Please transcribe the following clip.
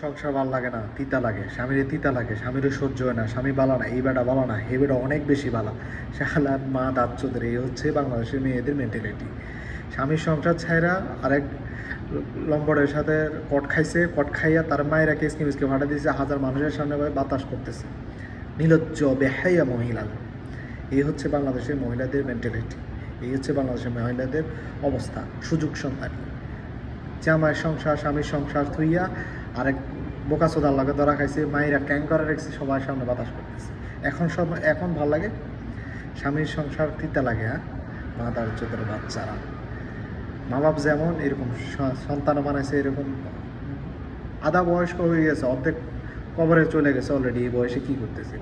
সংসার ভালো লাগে না, তিতা লাগে, স্বামীর তিতা লাগে, স্বামীরও সহ্য হয় না, স্বামী বালা না, এই বেটা বালা না, এই বেটা অনেক বেশি বালা, শালার মা দাঁত চোদের। এই হচ্ছে বাংলাদেশের মেয়েদের মেন্টালিটি। স্বামীর সংসার ছাইরা আরেক লম্বরের সাথে কট খাইছে, কট খাইয়া তার মায়েরা কেসকে মিসকে ভাড়া দিয়েছে, হাজার মানুষের সামনে বাতাস করতেছে। নির্লজ্জ বেহাইয়া মহিলা। এই হচ্ছে বাংলাদেশের মহিলাদের মেন্টালিটি, এই হচ্ছে বাংলাদেশের মহিলাদের অবস্থা। সুযোগ সন্তানী, জামাইয়ের সংসার, স্বামীর সংসার থইয়া আরেক বোকাচোদার লাগে ধরা খাইছে, মায়েরা ক্যাং করে রেখেছে, সবার সামনে বাতাস করতেছে। এখন ভাল লাগে, স্বামীর সংসার তিতা লাগে। হ্যাঁ, মাদার চোদ্দের বাচ্চারা, মা বাপ যেমন এরকম সন্তানও বানাইছে, এরকম আধা বয়স্ক হয়ে গেছে, অর্ধেক কবরে চলে গেছে অলরেডি, এই বয়সে কী করতেছে।